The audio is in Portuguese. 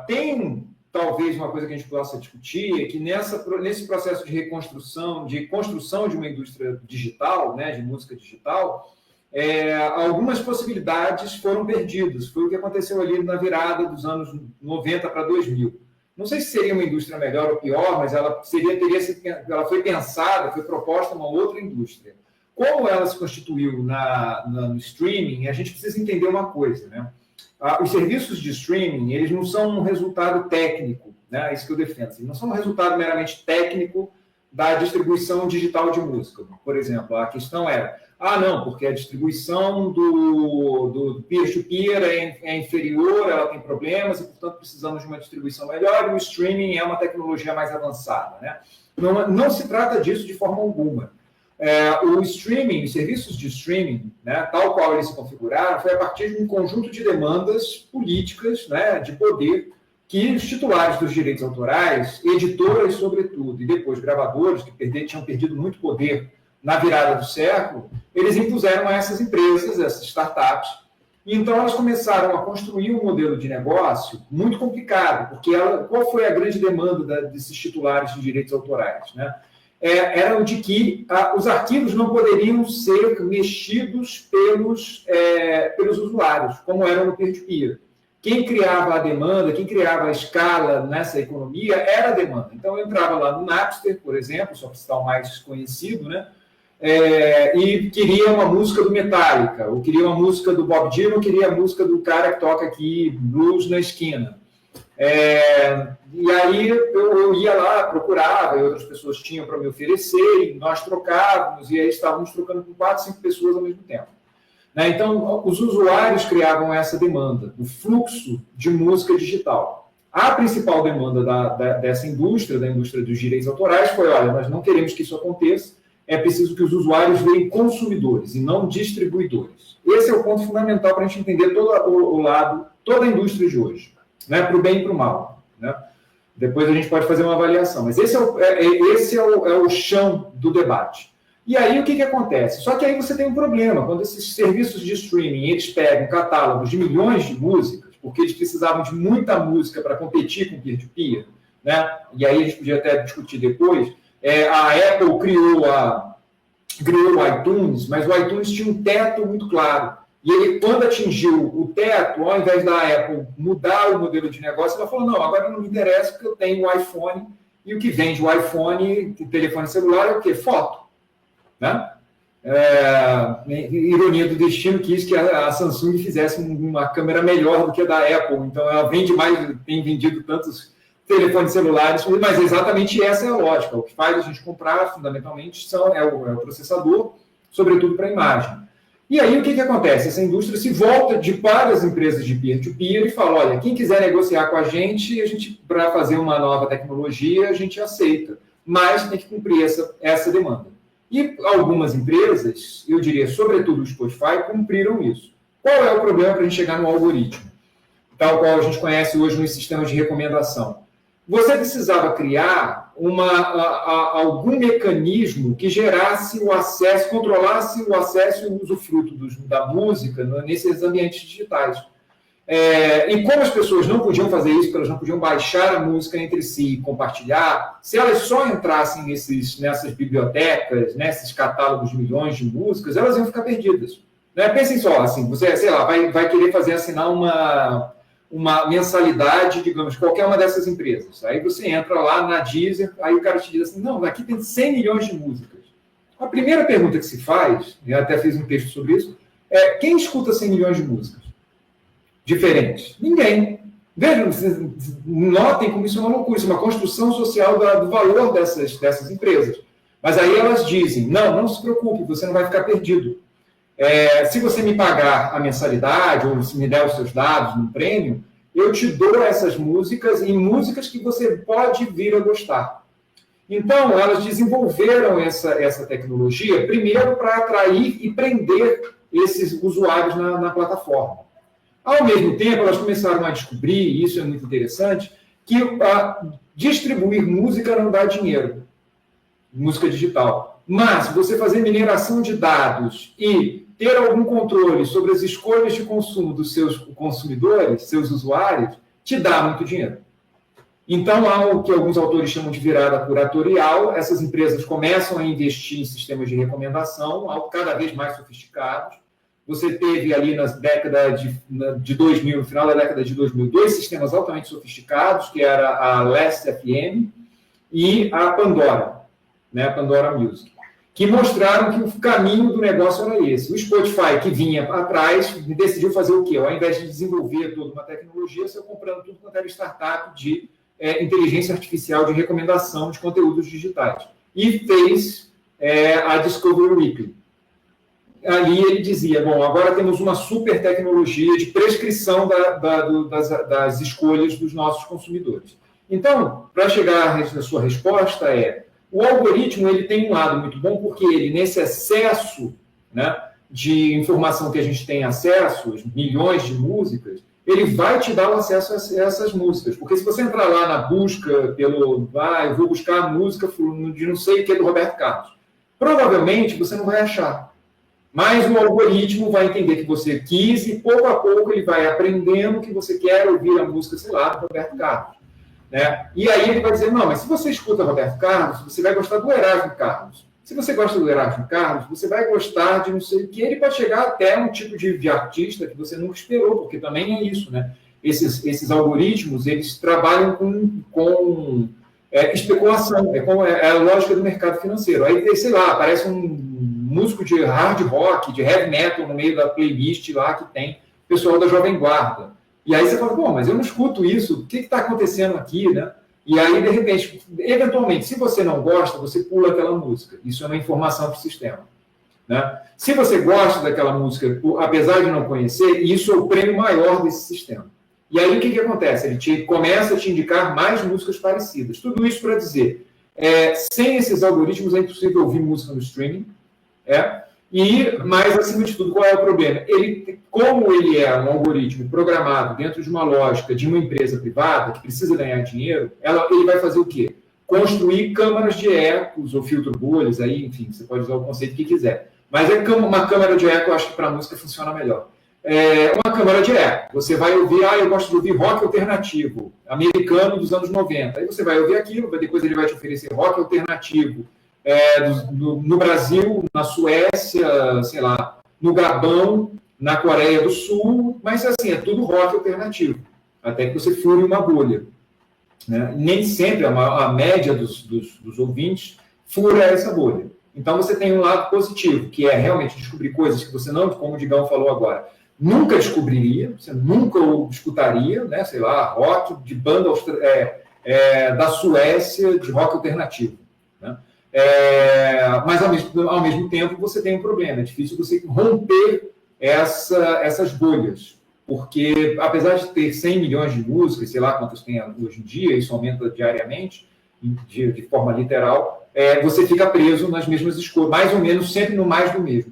Tem talvez uma coisa que a gente possa discutir, é que nesse processo de reconstrução, de construção de uma indústria digital, né, de música digital, algumas possibilidades foram perdidas. Foi o que aconteceu ali na virada dos anos 90 para 2000. Não sei se seria uma indústria melhor ou pior, mas ela foi pensada, foi proposta uma outra indústria. Como ela se constituiu no streaming, a gente precisa entender uma coisa, né? Os serviços de streaming, eles não são um resultado técnico, né? Isso que eu defendo. Eles não são um resultado meramente técnico da distribuição digital de música. Por exemplo, a questão era, não, porque a distribuição do peer-to-peer é inferior, ela tem problemas e, portanto, precisamos de uma distribuição melhor, e o streaming é uma tecnologia mais avançada, né? Não se trata disso de forma alguma. O streaming, os serviços de streaming, né, tal qual eles se configuraram, foi a partir de um conjunto de demandas políticas, né, de poder, que os titulares dos direitos autorais, editoras sobretudo, e depois gravadores, que tinham perdido muito poder na virada do século, eles impuseram a essas empresas, essas startups, e então elas começaram a construir um modelo de negócio muito complicado, porque qual foi a grande demanda desses titulares de direitos autorais, né? Era o de que os arquivos não poderiam ser mexidos pelos usuários, como era no peer-to-peer. Quem criava a demanda, quem criava a escala nessa economia era a demanda. Então, eu entrava lá no Napster, por exemplo, só para citar o mais conhecido, né? E queria uma música do Metallica, ou queria uma música do Bob Dylan, ou queria a música do cara que toca aqui blues na esquina. E aí eu ia lá, procurava, e outras pessoas tinham para me oferecer, e nós trocávamos, e aí estávamos trocando com 4, 5 pessoas ao mesmo tempo. Né? Então, os usuários criavam essa demanda, o fluxo de música digital. A principal demanda dessa indústria, da indústria dos direitos autorais, foi, olha, nós não queremos que isso aconteça, é preciso que os usuários virem consumidores e não distribuidores. Esse é o ponto fundamental para a gente entender toda a indústria de hoje, né? Para o bem e para o mal, né? Depois a gente pode fazer uma avaliação, mas esse é o chão do debate. E aí o que acontece? Só que aí você tem um problema, quando esses serviços de streaming, eles pegam catálogos de milhões de músicas, porque eles precisavam de muita música para competir com o peer-to-peer, né? E aí a gente podia até discutir depois, a Apple criou o iTunes, mas o iTunes tinha um teto muito claro. E ele, quando atingiu o teto, ao invés da Apple mudar o modelo de negócio, ela falou, não, agora não me interessa porque eu tenho o iPhone, e o que vende o iPhone, o telefone celular, é o quê? Foto. Né? Ironia do destino, quis que a Samsung fizesse uma câmera melhor do que a da Apple, então ela vende mais, tem vendido tantos telefones celulares, mas exatamente essa é a lógica. O que faz a gente comprar, fundamentalmente, é o processador, sobretudo para a imagem. E aí, o que acontece? Essa indústria se volta para as empresas de peer-to-peer e fala, olha, quem quiser negociar com a gente para fazer uma nova tecnologia, a gente aceita, mas tem que cumprir essa demanda. E algumas empresas, eu diria, sobretudo o Spotify, cumpriram isso. Qual é o problema para a gente chegar no algoritmo? Tal qual a gente conhece hoje nos sistemas de recomendação. Você precisava criar algum mecanismo que gerasse o acesso, controlasse o acesso e o usufruto da música nesses ambientes digitais. E como as pessoas não podiam fazer isso, porque elas não podiam baixar a música entre si e compartilhar, se elas só entrassem nessas bibliotecas, nesses catálogos de milhões de músicas, elas iam ficar perdidas. Né? Pensem só, assim, você, sei lá, vai querer assinar uma mensalidade, digamos, qualquer uma dessas empresas. Aí você entra lá na Deezer, aí o cara te diz assim, não, aqui tem 100 milhões de músicas. A primeira pergunta que se faz, eu até fiz um texto sobre isso, quem escuta 100 milhões de músicas diferentes? Ninguém. Vejam, notem como isso é uma loucura, isso é uma construção social do valor dessas empresas. Mas aí elas dizem, não se preocupe, você não vai ficar perdido. Se você me pagar a mensalidade, ou se me der os seus dados no prêmio, eu te dou essas músicas e músicas que você pode vir a gostar. Então, elas desenvolveram essa tecnologia, primeiro, para atrair e prender esses usuários na plataforma. Ao mesmo tempo, elas começaram a descobrir, e isso é muito interessante, que distribuir música não dá dinheiro, música digital. Mas você fazer mineração de dados e ter algum controle sobre as escolhas de consumo dos seus consumidores, seus usuários, te dá muito dinheiro. Então, há o que alguns autores chamam de virada curatorial. Essas empresas começam a investir em sistemas de recomendação, algo cada vez mais sofisticados. Você teve ali na década de 2000, no final da década de 2000, dois sistemas altamente sofisticados, que era a Last FM e a Pandora, né, a Pandora Music, que mostraram que o caminho do negócio era esse. O Spotify, que vinha atrás, decidiu fazer o quê? Ao invés de desenvolver toda uma tecnologia, saiu comprando tudo quanto era startup de inteligência artificial de recomendação de conteúdos digitais. E fez a Discovery Weekly. Ali ele dizia, bom, agora temos uma super tecnologia de prescrição das escolhas dos nossos consumidores. Então, para chegar à sua resposta o algoritmo ele tem um lado muito bom, porque ele, nesse excesso, né, de informação que a gente tem acesso, os milhões de músicas, ele vai te dar o acesso a essas músicas. Porque se você entrar lá na busca eu vou buscar a música de não sei o que do Roberto Carlos, provavelmente você não vai achar. Mas o algoritmo vai entender que você quis e, pouco a pouco, ele vai aprendendo que você quer ouvir a música, sei lá, do Roberto Carlos. Né? E aí ele vai dizer, não, mas se você escuta Roberto Carlos, você vai gostar do Erasmo Carlos. Se você gosta do Erasmo Carlos, você vai gostar de não sei o que, ele pode chegar até um tipo de artista que você nunca esperou, porque também é isso, né? Esses algoritmos, eles trabalham com especulação, é a lógica do mercado financeiro. Aí, sei lá, aparece um músico de hard rock, de heavy metal no meio da playlist lá que tem o pessoal da Jovem Guarda. E aí você fala, pô, mas eu não escuto isso, o que está acontecendo aqui, né? E aí, de repente, eventualmente, se você não gosta, você pula aquela música. Isso é uma informação para o sistema. Né? Se você gosta daquela música, apesar de não conhecer, isso é o prêmio maior desse sistema. E aí, o que acontece? Ele começa a te indicar mais músicas parecidas. Tudo isso para dizer, sem esses algoritmos é impossível ouvir música no streaming. Mas, acima de tudo, qual é o problema? Como ele é um algoritmo programado dentro de uma lógica de uma empresa privada que precisa ganhar dinheiro, ele vai fazer o quê? Construir câmaras de ecos ou filtro bolhas, aí, enfim, você pode usar o conceito que quiser. Mas uma câmara de eco, eu acho que para a música funciona melhor. Uma câmara de eco. Você vai ouvir, eu gosto de ouvir rock alternativo, americano dos anos 90. Aí você vai ouvir aquilo, depois ele vai te oferecer rock alternativo, no Brasil, na Suécia, sei lá, no Gabão, na Coreia do Sul, mas assim, é tudo rock alternativo, até que você fure uma bolha. Né? Nem sempre a média dos ouvintes fura essa bolha. Então você tem um lado positivo, que é realmente descobrir coisas que você não, como o Digão falou agora, nunca descobriria, você nunca escutaria, né? Sei lá, rock de banda da Suécia, de rock alternativo. Né? Mas, ao mesmo tempo, você tem um problema. É difícil você romper essas bolhas. Porque, apesar de ter 100 milhões de músicas, sei lá quantas tem hoje em dia, isso aumenta diariamente, de forma literal, você fica preso nas mesmas escolhas, mais ou menos sempre no mais do mesmo.